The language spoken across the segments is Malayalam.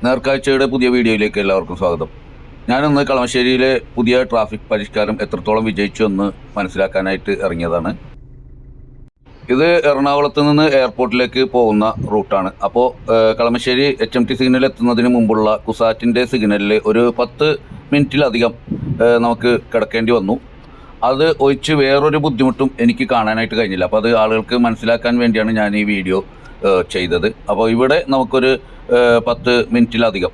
നേർക്കാഴ്ചയുടെ പുതിയ വീഡിയോയിലേക്ക് എല്ലാവർക്കും സ്വാഗതം. ഞാനിന്ന് കളമശ്ശേരിയിലെ പുതിയ ട്രാഫിക് പരിഷ്കാരം എത്രത്തോളം വിജയിച്ചു എന്ന് മനസ്സിലാക്കാനായിട്ട് ഇറങ്ങിയതാണ്. ഇത് എറണാകുളത്ത് നിന്ന് എയർപോർട്ടിലേക്ക് പോകുന്ന റൂട്ടാണ്. അപ്പോൾ കളമശ്ശേരി HMT സിഗ്നൽ എത്തുന്നതിന് മുമ്പുള്ള കുസാറ്റിൻ്റെ സിഗ്നലിൽ ഒരു 10 മിനിറ്റിലധികം നമുക്ക് കിടക്കേണ്ടി വന്നു. അത് ഒഴിച്ച് വേറൊരു ബുദ്ധിമുട്ടും എനിക്ക് കാണാനായിട്ട് കഴിഞ്ഞില്ല. അപ്പോൾ അത് ആളുകൾക്ക് മനസ്സിലാക്കാൻ വേണ്ടിയാണ് ഞാൻ ഈ വീഡിയോ ചെയ്തത്. അപ്പോൾ ഇവിടെ നമുക്കൊരു 10 മിനിറ്റിലധികം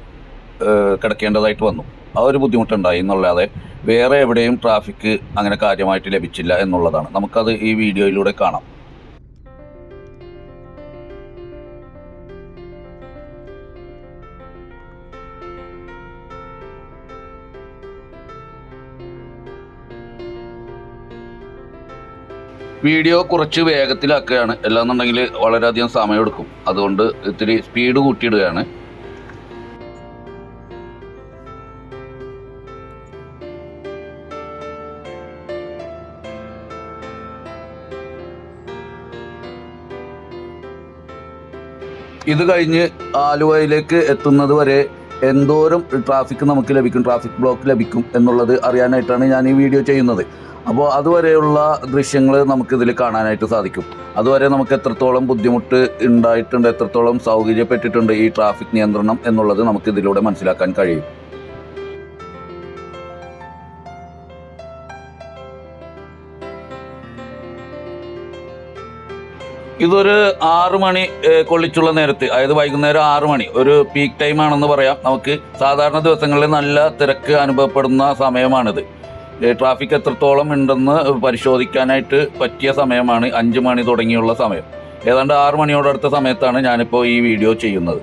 കിടക്കേണ്ടതായിട്ട് വന്നു. ആ ഒരു ബുദ്ധിമുട്ടുണ്ടായി എന്നല്ലാതെ വേറെ എവിടെയും ട്രാഫിക് അങ്ങനെ കാര്യമായിട്ട് ലഭിച്ചില്ല എന്നുള്ളതാണ്. നമുക്കത് ഈ വീഡിയോയിലൂടെ കാണാം. വീഡിയോ കുറച്ച് വേഗത്തിലാക്കുകയാണ്, അല്ലാന്നുണ്ടെങ്കിൽ വളരെയധികം സമയമെടുക്കും. അതുകൊണ്ട് ഇത്തിരി സ്പീഡ് കൂട്ടിയിടുകയാണ്. ഇത് കഴിഞ്ഞ് ആലുവയിലേക്ക് എത്തുന്നത് വരെ എന്തോരം ട്രാഫിക് നമുക്ക് ലഭിക്കും, ട്രാഫിക് ബ്ലോക്ക് ലഭിക്കും എന്നുള്ളത് അറിയാനായിട്ടാണ് ഞാൻ ഈ വീഡിയോ ചെയ്യുന്നത്. അപ്പോൾ അതുവരെയുള്ള ദൃശ്യങ്ങൾ നമുക്കിതിൽ കാണാനായിട്ട് സാധിക്കും. അതുവരെ നമുക്ക് എത്രത്തോളം ബുദ്ധിമുട്ട് ഉണ്ടായിട്ടുണ്ട്, എത്രത്തോളം സൗകര്യപ്പെട്ടിട്ടുണ്ട് ഈ ട്രാഫിക് നിയന്ത്രണം എന്നുള്ളത് നമുക്കിതിലൂടെ മനസ്സിലാക്കാൻ കഴിയും. ഇതൊരു 6 മണി കൊള്ളിച്ചുള്ള നേരത്ത്, അതായത് വൈകുന്നേരം 6 മണി ഒരു പീക്ക് ടൈം ആണെന്ന് പറയാം. നമുക്ക് സാധാരണ ദിവസങ്ങളിൽ നല്ല തിരക്ക് അനുഭവപ്പെടുന്ന സമയമാണിത്. ട്രാഫിക് എത്രത്തോളം ഉണ്ടെന്ന് പരിശോധിക്കാനായിട്ട് പറ്റിയ സമയമാണ് 5 മണി തുടങ്ങിയുള്ള സമയം. ഏതാണ്ട് 6 മണിയോടടുത്ത സമയത്താണ് ഞാനിപ്പോൾ ഈ വീഡിയോ ചെയ്യുന്നത്.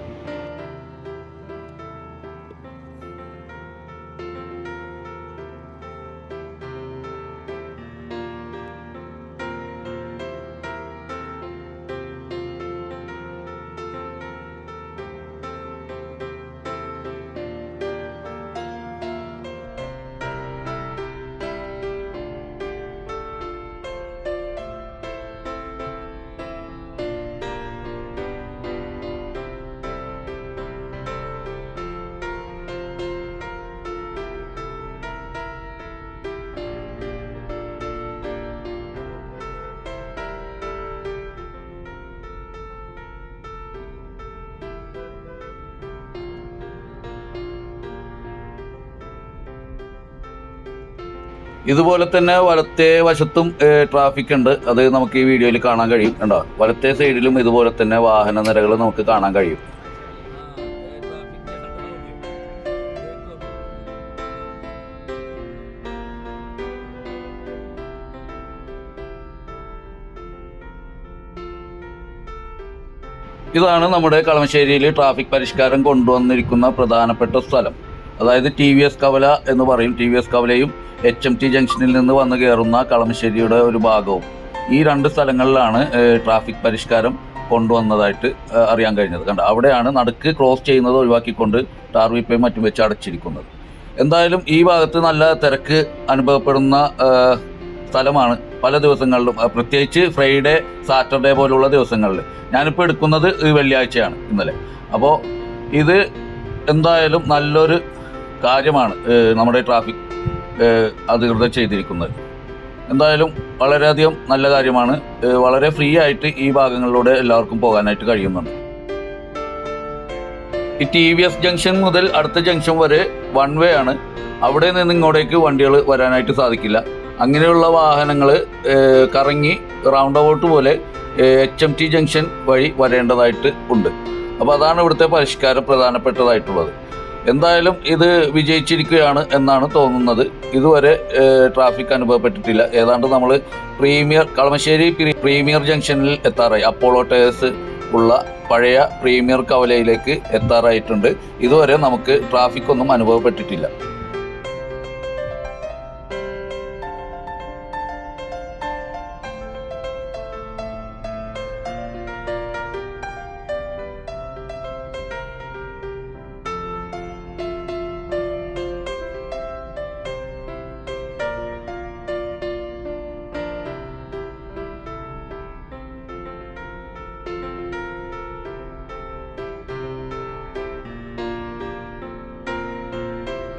ഇതുപോലെ തന്നെ വലത്തേ വശത്തും ട്രാഫിക് ഉണ്ട്. അത് നമുക്ക് ഈ വീഡിയോയിൽ കാണാൻ കഴിയും. കണ്ടോ, വലത്തേ സൈഡിലും ഇതുപോലെ തന്നെ വാഹന നിരകൾ നമുക്ക് കാണാൻ കഴിയും. ഇതാണ് നമ്മുടെ കളമശ്ശേരിയിൽ ട്രാഫിക് പരിഷ്കാരം കൊണ്ടുവന്നിരിക്കുന്ന പ്രധാനപ്പെട്ട സ്ഥലം. അതായത് TVS കവല എന്ന് പറയും. TVS കവലയും HMT ജംഗ്ഷനിൽ നിന്ന് വന്ന് കയറുന്ന കളമശ്ശേരിയുടെ ഒരു ഭാഗവും, ഈ 2 സ്ഥലങ്ങളിലാണ് ട്രാഫിക് പരിഷ്കാരം കൊണ്ടുവന്നതായിട്ട് അറിയാൻ കഴിഞ്ഞത്. കണ്ട, അവിടെയാണ് നടുക്ക് ക്രോസ് ചെയ്യുന്നത് ഒഴിവാക്കിക്കൊണ്ട് ടാർ വീപ്പയും മറ്റും വെച്ച് അടച്ചിരിക്കുന്നത്. എന്തായാലും ഈ ഭാഗത്ത് നല്ല തിരക്ക് അനുഭവപ്പെടുന്ന സ്ഥലമാണ് പല ദിവസങ്ങളിലും, പ്രത്യേകിച്ച് ഫ്രൈഡേ, സാറ്റർഡേ പോലുള്ള ദിവസങ്ങളിൽ. ഞാനിപ്പോൾ എടുക്കുന്നത് വെള്ളിയാഴ്ചയാണ്, ഇന്നലെ. അപ്പോൾ ഇത് എന്തായാലും നല്ലൊരു കാര്യമാണ് നമ്മുടെ ട്രാഫിക് അധികൃതർ ചെയ്തിരിക്കുന്നത്. എന്തായാലും വളരെയധികം നല്ല കാര്യമാണ്. വളരെ ഫ്രീ ആയിട്ട് ഈ ഭാഗങ്ങളിലൂടെ എല്ലാവർക്കും പോകാനായിട്ട് കഴിയുന്നുണ്ട്. ഈ TVS ജംഗ്ഷൻ മുതൽ അടുത്ത ജംഗ്ഷൻ വരെ 1 വേ ആണ്. അവിടെ നിന്ന് ഇങ്ങോട്ടേക്ക് വണ്ടികൾ വരാനായിട്ട് സാധിക്കില്ല. അങ്ങനെയുള്ള വാഹനങ്ങൾ കറങ്ങി റൗണ്ട് അബൌട്ട് പോലെ HMT ജംഗ്ഷൻ വഴി വരേണ്ടതായിട്ട് ഉണ്ട്. അപ്പോൾ അതാണ് ഇവിടുത്തെ പരിഷ്കാരം പ്രധാനപ്പെട്ടതായിട്ടുള്ളത്. എന്തായാലും ഇത് വിജയിച്ചിരിക്കുകയാണ് എന്നാണ് തോന്നുന്നത്. ഇതുവരെ ട്രാഫിക് അനുഭവപ്പെട്ടിട്ടില്ല. ഏതാണ്ട് നമ്മൾ കളമശ്ശേരി പ്രീമിയർ ജംഗ്ഷനിൽ എത്താറായി. അപ്പോളോ ടയേഴ്സ് ഉള്ള പഴയ പ്രീമിയർ കവലയിലേക്ക് എത്താറായിട്ടുണ്ട്. ഇതുവരെ നമുക്ക് ട്രാഫിക് ഒന്നും അനുഭവപ്പെട്ടിട്ടില്ല.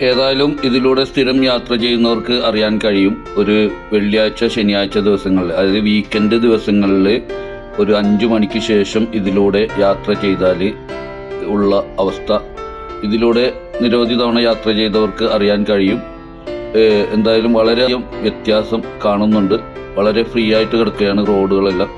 ഏതായാലും ഇതിലൂടെ സ്ഥിരം യാത്ര ചെയ്യുന്നവർക്ക് അറിയാൻ കഴിയും. ഒരു വെള്ളിയാഴ്ച ശനിയാഴ്ച ദിവസങ്ങളിൽ, അതായത് വീക്കെൻഡ് ദിവസങ്ങളിൽ ഒരു 5 മണിക്ക് ശേഷം ഇതിലൂടെ യാത്ര ചെയ്താൽ ഉള്ള അവസ്ഥ ഇതിലൂടെ നിരവധി തവണ യാത്ര ചെയ്തവർക്ക് അറിയാൻ കഴിയും. എന്തായാലും വളരെയധികം വ്യത്യാസം കാണുന്നുണ്ട്. വളരെ ഫ്രീ ആയിട്ട് കിടക്കുകയാണ് റോഡുകളെല്ലാം.